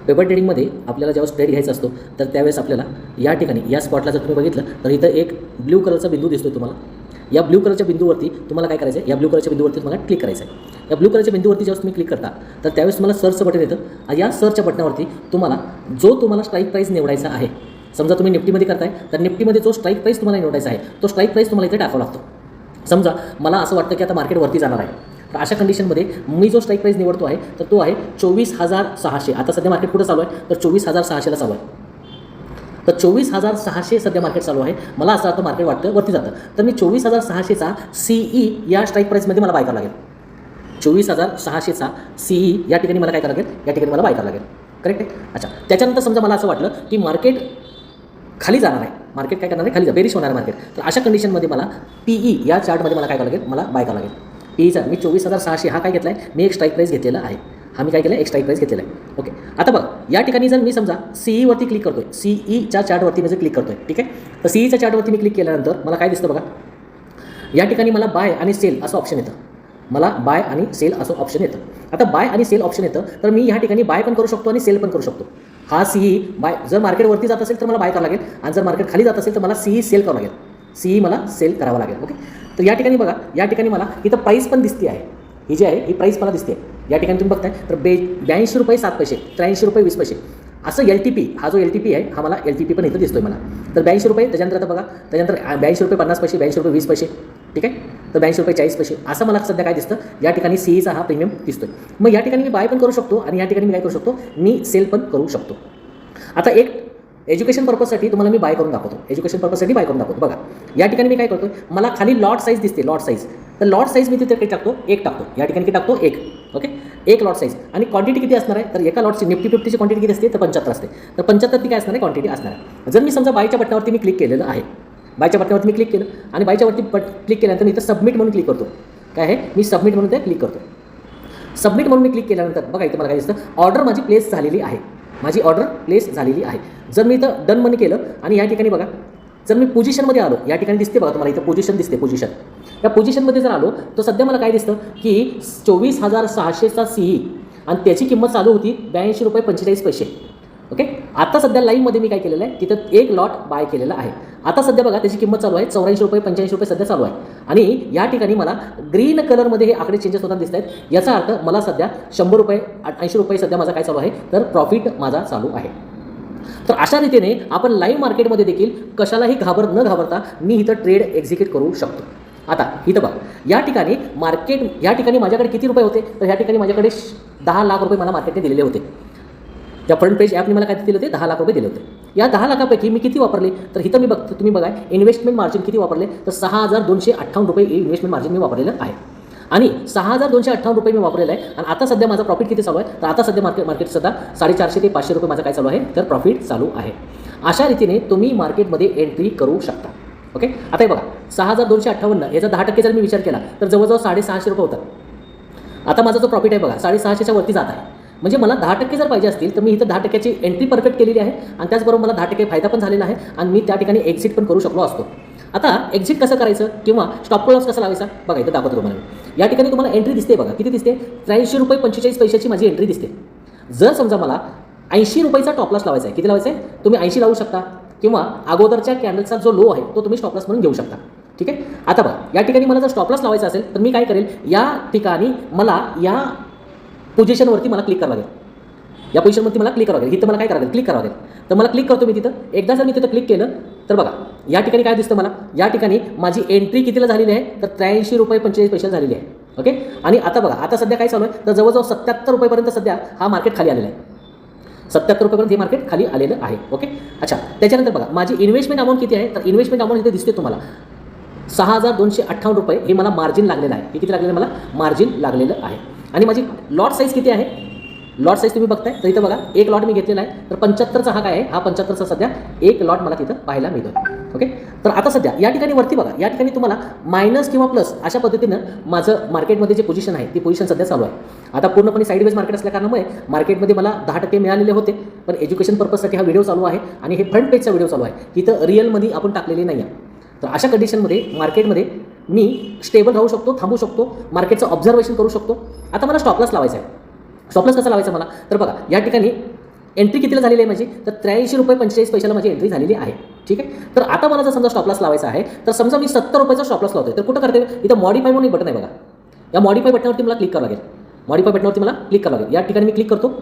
Paper ट्रेडिंगमध्ये आपल्याला ज्यावेळेस ट्रेड घ्यायचा असतो तर त्यावेळेस आपल्याला या ठिकाणी या स्पॉटला जर तुम्ही बघितलं तर इथं एक ब्ल्यू कलरचा बिंदू दिसतो तुम्हाला. या ब्ल्यू कलरच्या बिंदूवरती तुम्हाला काय करायचं आहे, या ब्ल्यू कलरच्या बिंदूवरती तुम्हाला क्लिक करायचं आहे. या ब्ल्यू कलरच्या बिंदूवरती ज्यावेळेस तुम्ही क्लिक करता तर त्यावेळेस तुम्हाला सर्चचं बटन येतं आणि या सर्चच्या बटनावरती तुम्हाला जो तुम्हाला स्ट्राईक प्राईस निवडायचा आहे, समजा तुम्ही निफ्टीमध्ये करताय तर निफ्टीमध्ये जो स्ट्राईक प्राईस तुम्हाला निवडायचा आहे तो स्ट्राईक प्राईस तुम्हाला इथे टाकावा लागतो. समजा मला असं वाटतं की आता मार्केट वरती जाणार आहे, तर अशा कंडिशनमध्ये मी जो स्ट्राईक प्राईस निवडतो आहे तर तो आहे 24,600. आता सध्या मार्केट कुठं चालू आहे तर 24,600ला चालू आहे. तर 24,600 सध्या मार्केट चालू आहे. मला असं वाटतं मार्केट वाटतं वरती जातं, तर मी 24,600चा CE या स्ट्राईक प्राईसमध्ये मला बाय करावं लागेल. 24,600चा CE या ठिकाणी मला काय करावं लागेल, या ठिकाणी मला बाय करावं लागेल. करेक्ट आहे. अच्छा, त्याच्यानंतर समजा मला असं वाटलं की मार्केट खाली जाणार आहे, मार्केट काय करणार आहे, खाली बेरिश होणार आहे मार्केट, तर अशा कंडिशनमध्ये मला PE या चार्टमध्ये मला काय करावं लागेल, मला बाय करावं लागेल. PEचा मी 24,600 हा काय घेतला आहे, मी एक स्ट्राईक प्राईस घेतलेला आहे. हा मी काय केलं आहे, एक स्ट्राईक प्राईस घेतलेला आहे. ओके, आता बघा या ठिकाणी जर मी समजा CEवरती क्लिक करतोय, CEच्या चार्टवरती मी जर क्लिक करतोय, ठीक आहे, तर CEच्या चार्टवरती मी क्लिक केल्यानंतर मला काय दिसतं बघा, या ठिकाणी मला बाय आणि सेल असं ऑप्शन येतं. मला बाय आणि सेल असं ऑप्शन येतं. आता बाय आणि सेल ऑप्शन येतं तर मी ह्या ठिकाणी बाय पण करू शकतो आणि सेल पण करू शकतो. हा CE बाय, जर मार्केट वरती जात असेल तर मला बाय करावं लागेल आणि जर मार्केट खाली जात असेल तर मला CE सेल करावं लागेल. CE मला सेल करावं लागेल. ओके, तर या ठिकाणी बघा, या ठिकाणी मला इथं प्राईस पण दिसते आहे, ही जी आहे ही प्राईस मला दिसते. या ठिकाणी तुम्ही बघताय तर 82 रुपये 7 पैसे, 83 रुपये 20 पैसे असं LTP, हा जो LTP आहे हा मला LTP पण इथं दिसतोय मला. तर 82 रुपये, त्याच्यानंतर आता बघा, त्याच्यानंतर 82 रुपये 50 पैसे, 82 रुपये 20 पैसे, ठीक आहे, तर 82 रुपये 40 पैसे असं मला सध्या काय दिसतं, या ठिकाणी CEचा हा प्रीमियम दिसतोय. मग या ठिकाणी मी बाय पण करू शकतो आणि या ठिकाणी मी काय करू शकतो, मी सेल पण करू शकतो. आता एक एज्युकेशन पर्पजसाठी तुम्हाला मी बाय करून दाखवतो, एज्युकेशन पर्पजसाठी बाय करून दाखवतो. बघा या ठिकाणी मी काय करतो, मला खाली लॉट साईज दिसते, लॉट साईज, तर लॉट साईज मी तिथे काही टाकतो, एक टाकतो. या ठिकाणी किती टाकतो, एक. ओके, एक लॉट साईज आणि क्वांटिटी किती असणार आहे, तर एका लॉटची निफ्टी 50ची क्वांटिटी किती असते, तर 75 असते. तर 75 ती काय असणार आहे, क्वांटिटी असणार आहे. जर मी समजा बायच्या बटनावरती मी क्लिक केलेलं आहे, बायच्या बटनावरती मी क्लिक केलं आणि बायच्यावरती क्लिक केल्यानंतर मी इथं सबमिट म्हणून क्लिक करतो. काय आहे, मी सबमिट म्हणून ते क्लिक करतो. सबमिट म्हणून मी क्लिक केल्यानंतर बघा इथं मला काय दिसतं, ऑर्डर माझी प्लेस झालेली आहे, माझी ऑर्डर प्लेस झालेली आहे. जर मी इथं डन म्हणून केलं आणि या ठिकाणी बघा, जर मी पोझिशनमध्ये आलो, या ठिकाणी दिसते बघा तुम्हाला इथं पोझिशन दिसते, पोझिशन, या पोझिशनमध्ये जर आलो तर सध्या मला काय दिसतं की 24,600चा CE आणि त्याची किंमत चालू होती 82 रुपये 45 पैसे. ओके, आता सध्या लाईव्हमध्ये मी काय केलेलं आहे, तिथं एक लॉट बाय केलेला आहे. आता सध्या बघा त्याची किंमत चालू आहे 84 रुपये 85 रुपये सध्या चालू आहे आणि या ठिकाणी मला ग्रीन कलरमध्ये हे आकडे चेंजेस होताना दिसत आहेत. याचा अर्थ मला सध्या 100 रुपये 80 रुपये सध्या माझा काय चालू आहे, तर प्रॉफिट माझा चालू आहे. तर अशा रीतीने आपण लाईव्ह मार्केटमध्ये देखील कशालाही न घाबरता मी इथं ट्रेड एक्झिक्यूट करू शकतो. आता इथं बघा, या ठिकाणी मार्केट, या ठिकाणी माझ्याकडे किती रुपये होते, तर ह्या ठिकाणी माझ्याकडे 10 लाख रुपये मला मार्केटने दिलेले होते. त्या फ्रंट पेज ॲपने मला काय दिले होते, 10 लाख रुपये दिले होते. या 10 लाखापैकी मी किती वापरले, तर इथं मी बघतो, तुम्ही बघा इन्व्हेस्टमेंट मार्जिन किती वापरले, तर 6,258 रुपये इन्व्हेस्टमेंट मार्जिन मी वापरलेलं आहे आणि 6,258 रुपये मी वापरलेलं आहे. आणि आता सध्या माझा प्रॉफिट किती चालू आहे, तर आता सध्या मार्केट सध्या 450 ते 500 रुपये माझा काय चालू आहे, तर प्रॉफिट चालू आहे. अशा रीतीने तुम्ही मार्केटमध्ये एंट्री करू शकता. ओके, आता हे बघा 6,258 याचा 10% जर मी विचार केला तर जवळजवळ 650 रुपये होतात. आता माझा जो प्रॉफिट आहे बघा 650च्या वरती जात आहे. म्हणजे मला 10% जर पाहिजे असतील तर मी इथं 10%ची एंट्री परफेक्ट केलेली आहे आणि त्याचबरोबर मला 10% फायदा पण झालेला आहे आणि मी त्या ठिकाणी एक्झिट पण करू शकलो असतो. आता एक्झिट कसं करायचं किंवा स्टॉप लॉस कसा लावायचा बघा, इथं दाखवतो तुम्हाला. या ठिकाणी तुम्हाला एंट्री दिसते बघा, किती दिसते, 83 रुपये 45 पैशाची माझी एंट्री दिसते. जर समजा मला 80 रुपयाचा टॉप लॉस लावायचा आहे, किती लावायचा आहे, तुम्ही 80 लावू शकता किंवा अगोदरच्या कॅन्डलचा जो लो आहे तो तुम्ही स्टॉप लॉस म्हणून घेऊ शकता. ठीक आहे, आता बघा या ठिकाणी मला जर स्टॉप लॉस लावायचा असेल तर मी काय करेल, या ठिकाणी मला या पोझिशनवरती मला क्लिक करावं लागेल, या पोझिशनवरती मला क्लिक करावं लागेल. इथं मला काय करावं लागेल, क्लिक करावं लागेल. तर मला क्लिक करतो मी तिथं. एकदा जर मी तिथं क्लिक केलं तर बघा या ठिकाणी काय दिसतं मला, या ठिकाणी माझी एंट्री कितीला झालेली आहे, तर 83 रुपये 45 पैसे झालेली आहे. ओके, आणि आता बघा आता सध्या काय चालू आहे, तर जवळजवळ 77 रुपयेपर्यंत सध्या हा मार्केट खाली आलेला आहे. 77 रुपयेपर्यंत हे मार्केट खाली आलेलं आहे. ओके, अच्छा, त्याच्यानंतर बघा माझी इन्व्हेस्टमेंट अमाऊंट किती आहे, तर इन्व्हेस्टमेंट अमाऊंट इथे दिसते तुम्हाला 6,258 रुपये हे मला मार्जिन लागलेलं आहे. हे किती लागलेलं मला मार्जिन लागलेलं आहे. आणि माझी लॉट साईज किती आहे, लॉट साईज तुम्ही बघताय तर इथं बघा एक लॉट मी घेतलेला आहे, तर 75चा हा काय आहे, हा 75चा सध्या एक लॉट मला तिथं पाहायला मिळतो. ओके, तर आता सध्या या ठिकाणी वरती बघा, या ठिकाणी तुम्हाला मायनस किंवा प्लस अशा पद्धतीनं माझं मार्केटमध्ये जे पोझिशन आहे ती पोझिशन सध्या चालू आहे. आता पूर्णपणे साईडवेज मार्केट असल्या कारणामुळे मार्केटमध्ये मला 10% मिळालेले होते, पण एज्युकेशन पर्पजसाठी हा व्हिडिओ चालू आहे आणि हे फ्रंट पेजचा व्हिडिओ चालू आहे, तिथं रिअलमध्ये आपण टाकलेली नाही आहे. तर अशा कंडिशनमध्ये मार्केटमध्ये मी स्टेबल राहू शकतो, थांबू शकतो, मार्केटचं ऑब्झर्वेशन करू शकतो. आता मला स्टॉप लॉस लावायचा आहे. स्टॉप लॉस कसा लावायचा मला, तर बघा या ठिकाणी एंट्री कितीला झालेली आहे माझी, तर 83 रुपये 45 पैशाला माझी एंट्री झालेली आहे. ठीक आहे. तर आता मला जर समजा स्टॉप लॉस लावायचा आहे, तर समजा मी 70 रुपयाचा स्टॉप लॉस लावतोय, तर कुठं करते, इथं मॉडिफाय म्हणून एक बटन आहे बघा, या मॉडिफाय बटनावरती मला क्लिक करावं लागेल. मॉडिफाय बटनावरती मला क्लिक करावं लागेल. या ठिकाणी मी क्लिक करतो.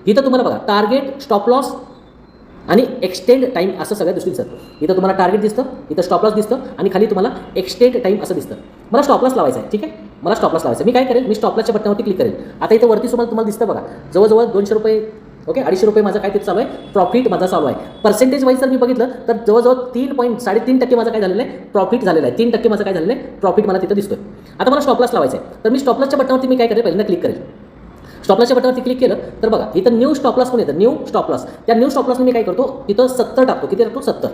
इथं तुम्हाला बघा टार्गेट, स्टॉप लॉस आणि एक्सटेंड टाईम असं सगळ्या दृष्टीने सर. इथं तुम्हाला टार्गेट दिसतं, इथं स्टॉप लॉस दिसतं आणि खाली तुम्हाला एक्सटेंड टाईम असं दिसतं. मला स्टॉप लॉस लावायचा आहे. ठीक आहे. मला स्टॉप लॉस लावायचा आहे. मी काय करेल, मी स्टॉप लॉसच्या बटनावरती क्लिक करेल. आता इथं वरती तुम्हाला दिसतं बघा, जवळजवळ 200 रुपये, ओके, 250 रुपये माझा काय ते चालू आहे, प्रॉफिट माझा चालू आहे. पर्सेंटेज वाईज जर मी बघितलं तर जवळजवळ 3.3% माझा काय झालेलं आहे, प्रॉफिट झालेलं आहे. 3% माझं काय झालेलं आहे, प्रॉफिट मला तिथं दिसतोय. आता मला स्टॉप लॉस लावायचा आहे, तर मी स्टॉप लॉसच्या बटनावरती मी काय करेल, पहिल्यांदा क्लिक करेल. स्टॉप लॉसच्या बटनावरती क्लिक केलं तर बघा इथं न्यू स्टॉप लॉस पण येतं, न्यू स्टॉप लॉस. त्या न्यू स्टॉप लॉसने मी काय करतो, तिथं 70 टाकतो. किती टाकतो, 70.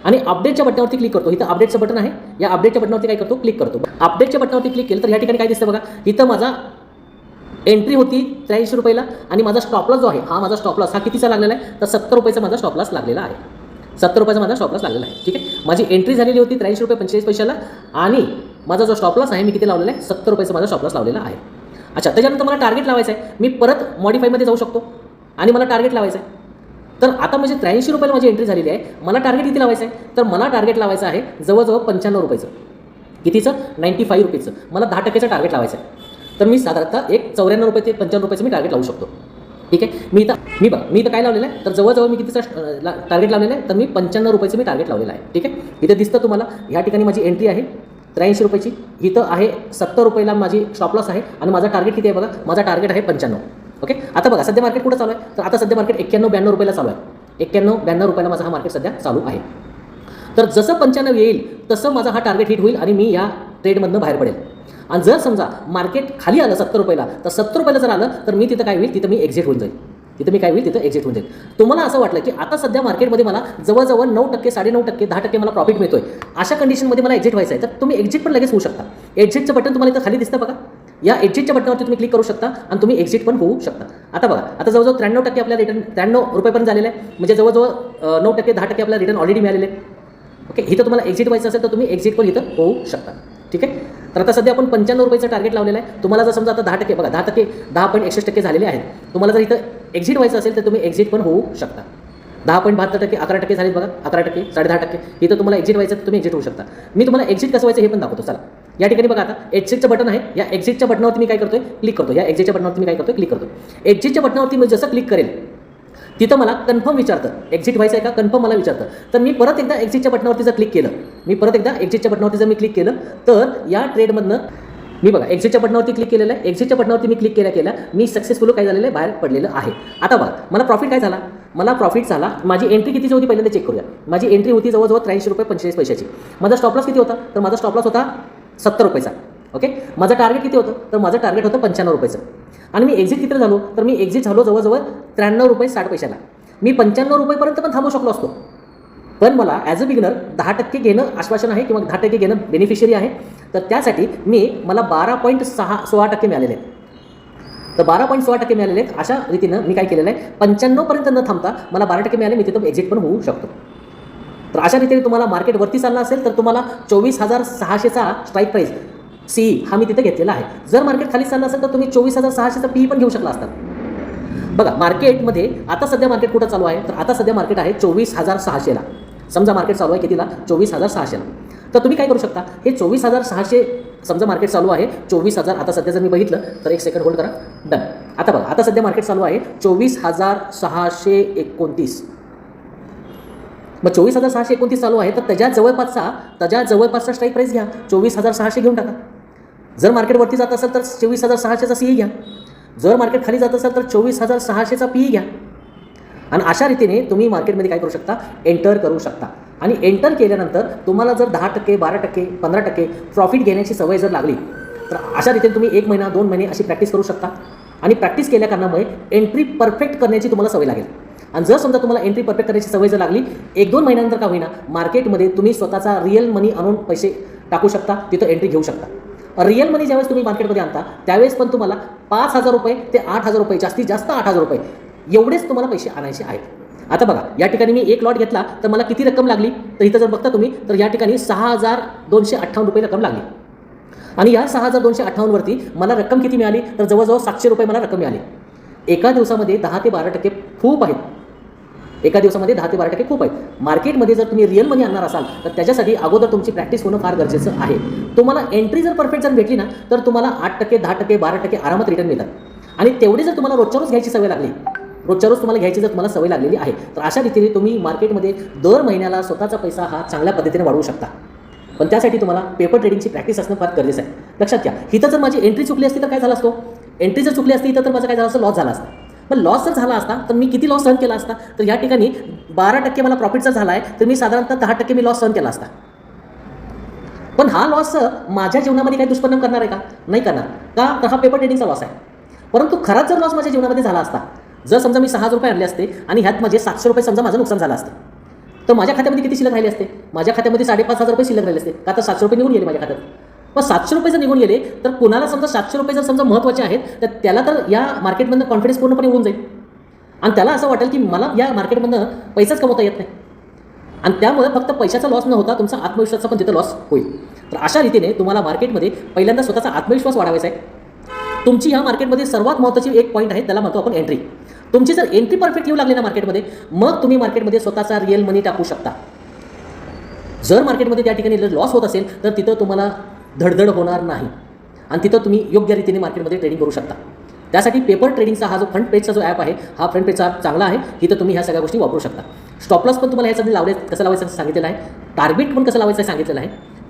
आणि अपडेटच्या बटनावरती क्लिक करतो. इथं अपडेटचं बटन आहे, या अपडेटच्या बटनावरती काय करतो, क्लिक करतो. अपडेटच्या बटनावरती क्लिक केलं तर या ठिकाणी काय दिसतं बघा, इथं माझा एंट्री होती 83 रुपयाला आणि माझा स्टॉप लॉस जो आहे, हा माझा स्टॉप लॉस हा कितीचा लागलेला आहे, तर 70 रुपयाचा माझा स्टॉप लॉस लागलेला आहे. 70 रुपयाचा माझा स्टॉप लॉस लागलेला आहे. ठीक आहे. माझी एंट्री झालेली होती 83 रुपये 45 पैशाला आणि माझा जो स्टॉप लॉस आहे मी किती लावलेला आहे, 70 रुपयाचा माझा स्टॉप लॉस लावलेला आहे. अच्छा, त्याच्यानंतर मला टार्गेट लावायचं आहे. मी परत मॉडिफायमध्ये जाऊ शकतो आणि मला टार्गेट लावायचं आहे. तर आता म्हणजे 83 रुपयाला माझी एंट्री झालेली आहे. मला टार्गेट किती लावायचं आहे, तर मला टार्गेट लावायचं आहे जवळजवळ 95 रुपयाचं. कितीचं, 95 रुपीचं. मला 10%चं टार्गेट लावायचं आहे. तर मी साधारणतः एक 94 रुपये ते 55 रुपयाचं मी टार्गेट लावू शकतो. ठीक आहे. मी इथं काय लावलेलं आहे, तर जवळजवळ मी कितीचं टार्गेट लावलेलं आहे, तर मी 95 रुपयाचं मी टार्गेट लावलेलं आहे. ठीक आहे. इथं दिसतं तुम्हाला, ह्या ठिकाणी माझी एंट्री आहे 83 रुपयाची, इथं आहे 70 रुपयाला माझी स्टॉप लॉस आहे आणि माझा टार्गेट किती आहे बघा, माझा टार्गेट आहे 95. ओके. आता बघा सध्या मार्केट कुठं चालू आहे, तर आता सध्या मार्केट 91-92 रुपयाला चालू आहे. 91-92 रुपयाला माझा हा मार्केट सध्या चालू आहे. तर जसं 95 येईल तसं माझा हा टार्गेट हिट होईल आणि मी या ट्रेडमधनं बाहेर पडेल. आणि जर समजा मार्केट खाली आलं 70 रुपयाला, तर 70 रुपयाला जर आलं तर मी तिथं काय होईल, तिथं मी एक्झिट होऊन जाईल. तिथं एक्झिट होऊन जाईल. तुम्हाला असं वाटलं की आता सध्या मार्केटमध्ये मला जवळजवळ 9%, 9.5%, 10% मला प्रॉफिट मिळतोय, अशा कंडिशनमध्ये मला एक्झिट व्हायचं आहे, तर तुम्ही एक्झिट पण लगेच होऊ शकता. एक्झिटचं बटन तुम्हाला इथं खाली दिसतं बघा, या एक्झिटच्या बटनावरती तुम्ही क्लिक करू शकता आणि तुम्ही एक्झिट पण होऊ शकता. आता बघा, आता जवळजवळ 93% आपल्याला रिटर्न 93 रुपयेपर्यंत झालेलं आहे, म्हणजे जवळजवळ 9%, 10% आपल्याला रिटर्न ऑलरेडी मिळालेले आहे. ओके. इथं तुम्हाला एक्झिट व्हायचं असेल तर तुम्ही एक्झिट पण इथं होऊ शकता. ठीक आहे. तर आता सध्या आपण 95 रुपयाचं टार्गेट लावलेलं आहे. तुम्हाला जर समजा आता 10% बघा, 10.61% झालेले आहेत. तुम्हाला जर इथं एक्झिट व्हायचं असेल तर तुम्ही एक्झिट पण होऊ शकता. 10.72%, 11% झाले बघा, 11%, 10.5%. इथं तुम्हाला एक्झिट व्हायचं तर तुम्ही एक्झिट होऊ शकता. मी तुम्हाला एक्झिट कसं व्हायचं हे पण दाखवतो. चला, या ठिकाणी बघा, आता एक्झिटचं बटन आहे, या एक्झिटच्या बटनावरती मी काय करतोय, क्लिक करतो. या एक्झिटच्या बटनावरती मी काय करतोय, क्लिक करतो. एक्झिटच्या बटनावरती मी जसं क्लिक करेल तिथं मला कन्फर्म विचारतं, एक्झिट व्हायचं आहे का, कन्फर्म मला विचारतं. तर मी परत एकदा एक्झिटच्या बटनावरती जर क्लिक केलं, तर या ट्रेडमधनं मी बघा एक्झिटच्या बटनावरती क्लिक केलेलं आहे. एक्झिटच्या बटनावरती मी क्लिक केल्या मी सक्सेसफुल काय झालेलं आहे, बाहेर पडलेलं आहे. आता बघा मला प्रॉफिट काय झाला, मला प्रॉफिट झाला, माझी एंट्री कितीची होती पहिल्यांदा चेक करूया. माझी एंट्री होती जवळजवळ 83 रुपये 45 पैशाची. माझा स्टॉप लॉस किती होता, तर माझा स्टॉप लॉस होता 70 रुपयाचा. ओके. माझं टार्गेट किती होतं, तर माझं टार्गेट होतं 95 रुपयाचं. आणि मी एक्झिट किती झालो, तर मी एक्झिट झालो जवळजवळ 93 रुपये 60 पैशाला. मी 95 रुपयेपर्यंत पण थांबू शकलो असतो, पण मला ॲज अ बिगिनर 10% घेणं आश्वासन आहे किंवा 10% घेणं बेनिफिशियरी आहे. तर त्यासाठी मला 12.16% मिळालेले आहेत. तर 12.16% मिळालेले आहेत. अशा रीतीनं मी काय केलेलं आहे, 95पर्यंत न थांबता मला 12% मिळाले, मी तिथं एक्झिट पण होऊ शकतो. तर अशा रीतीने तुम्हाला मार्केट वरती चाललं असेल तर तुम्हाला 24,600चा स्ट्राईक प्राईस सी हा मी तिथे घेतलेला आहे. जर मार्केट खाली चाललं असेल तर तुम्ही 24,600चा पी पण घेऊ शकला असतात. बघा मार्केटमध्ये आता सध्या मार्केट कुठं चालू आहे, तर आता सध्या मार्केट आहे 24,600ला. समजा मार्केट चालू आहे कितीला, 24,600ला. तर तुम्ही काय करू शकता, हे 24,600 समजा मार्केट चालू आहे 24,000. आता सध्या जर मी बघितलं तर एक सेकंड होल्ड करा, डन. आता बघा आता सध्या मार्केट चालू आहे 24,629. मग 24,629 चालू आहे, तर त्याच्या जवळपासचा स्ट्राईक प्राईस घ्या, 24,600 घेऊन टाका. जर मार्केट वरती जात असेल तर 24,600चा सी घ्या. जर मार्केट खाली जात असेल तर 24,600चा पी घ्या. आणि अशा रीतीने तुम्ही मार्केटमध्ये काय करू शकता, एंटर करू शकता. आणि एंटर केल्यानंतर तुम्हाला जर 10%, 12%, 15% प्रॉफिट घेण्याची सवय जर लागली तर अशा रीतीने तुम्ही 1 महिना 2 महिने अशी प्रॅक्टिस करू शकता. आणि प्रॅक्टिस केल्या कारणामुळे एंट्री परफेक्ट करण्याची तुम्हाला सवय लागेल. आणि जर समजा तुम्हाला एंट्री परफेक्ट करण्याची सवय जर लागली, 1-2 महिन्यानंतर का होईना मार्केटमध्ये तुम्ही स्वतःचा रिअल मनी आणून पैसे टाकू शकता, तिथं एंट्री घेऊ शकता. रिअल मनी ज्यावेळेस तुम्ही मार्केटमध्ये आणता त्यावेळेस पण तुम्हाला 5,000 रुपये ते 8,000 रुपये, जास्तीत जास्त 8,000 रुपये एवढेच तुम्हाला पैसे आणायचे आहेत. आता बघा या ठिकाणी मी एक लॉट घेतला तर मला किती रक्कम लागली, तर इथं जर बघता तुम्ही तर या ठिकाणी 6,258 रुपये रक्कम लागली. आणि या 6,258 वरती मला रक्कम किती मिळाली, तर जवळजवळ 700 रुपये मला रक्कम मिळाली. एका दिवसामध्ये 10 ते 12% खूप आहेत. एका दिवसामध्ये 10 ते 12% खूप आहे. मार्केटमध्ये जर तुम्ही रिअल मनी आणणार असाल तर त्याच्यासाठी अगोदर तुमची प्रॅक्टिस होणं फार गरजेचं आहे. तुम्हाला एंट्री जर परफेक्ट जर भेटली ना तर तुम्हाला 8%, 10%, 12% आरामात रिटर्न मिळतात. आणि तेवढी जर तुम्हाला रोजच्या रोज घ्यायची सवय लागली, रोजच्या रोज तुम्हाला घ्यायची जर तुम्हाला सवय लागलेली आहे तर अशा रीतीने तुम्ही मार्केटमध्ये दर महिन्याला स्वतःचा पैसा हा चांगल्या पद्धतीने वाढवू शकता. पण त्यासाठी तुम्हाला पेपर ट्रेडिंगची प्रॅक्टिस असणं फार गरजेचं आहे. लक्षात घ्या, इथं जर माझी एंट्री चुकली असती तर काय झालं असतं? एंट्री जर चुकली असती तर माझं काय झालं असतं? लॉस झाला असता. पण लॉस जर झाला असता तर मी किती लॉस सहन केला असता? तर या ठिकाणी 12% मला प्रॉफिट जर झाला आहे तर मी साधारणतः 10% मी लॉस सहन केला असता. पण हा लॉस माझ्या जीवनामध्ये काही दुष्परिणाम करणार आहे का? नाही करणार. का? तर हा पेपर ट्रेडिंगचा लॉस आहे. परंतु खराच जर लॉस माझ्या जीवनामध्ये झाला असता, जर समजा मी 6,000 रुपये आणले असते आणि ह्यात माझे 700 रुपये समजा माझं नुकसान झालं असतं, तर माझ्या खात्यामध्ये किती शिल्लक राहिले असते? माझ्या खात्यामध्ये 5,500 रुपये शिल्लक राहिले असते. का? तर 700 रुपये निघून गेले माझ्या खात्यात. मग 700 रुपये जर निघून गेले तर कुणाला समजा 700 रुपये जर समजा महत्त्वाचे आहेत तर त्याला तर या मार्केटमधनं कॉन्फिडन्स पूर्णपणे होऊन जाईल आणि त्याला असं वाटेल की मला या मार्केटमधनं पैसाच कमवता येत नाही आणि त्यामुळे फक्त पैशाचा लॉस न होता तुमचा आत्मविश्वासाचा पण तिथं लॉस होईल. तर अशा रीतीने तुम्हाला मार्केटमध्ये पहिल्यांदा स्वतःचा आत्मविश्वास वाढवायचा आहे. तुमची ह्या मार्केटमध्ये सर्वात महत्त्वाची एक पॉईंट आहे, त्याला म्हणतो आपण एंट्री. तुमची जर एंट्री परफेक्ट येऊ लागली ना मार्केटमध्ये, मग तुम्ही मार्केटमध्ये स्वतःचा रिअल मनी टाकू शकता. जर मार्केटमध्ये त्या ठिकाणी लॉस होत असेल तर तिथं तुम्हाला धडधड होणार नाही आणि तिथं तुम्ही योग्य रीतीने मार्केटमध्ये ट्रेडिंग करू शकता. त्यासाठी पेपर ट्रेडिंगचा हा जो फ्रंट पेजचा जो ॲप आहे, हा फ्रंट पेजचा चांगला आहे. इथं तुम्ही ह्या सगळ्या गोष्टी वापरू शकता. स्टॉप लॉस पण तुम्हाला ह्यासाठी कसं लावायचं सांगितलेलं आहे. टार्गेट पण कसं लावायचं सांगितलेलं आहे.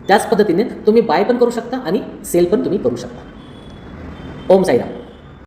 त्याच पद्धतीने तुम्ही बाय पण करू शकता आणि सेल पण तुम्ही करू शकता. ओम साईराम.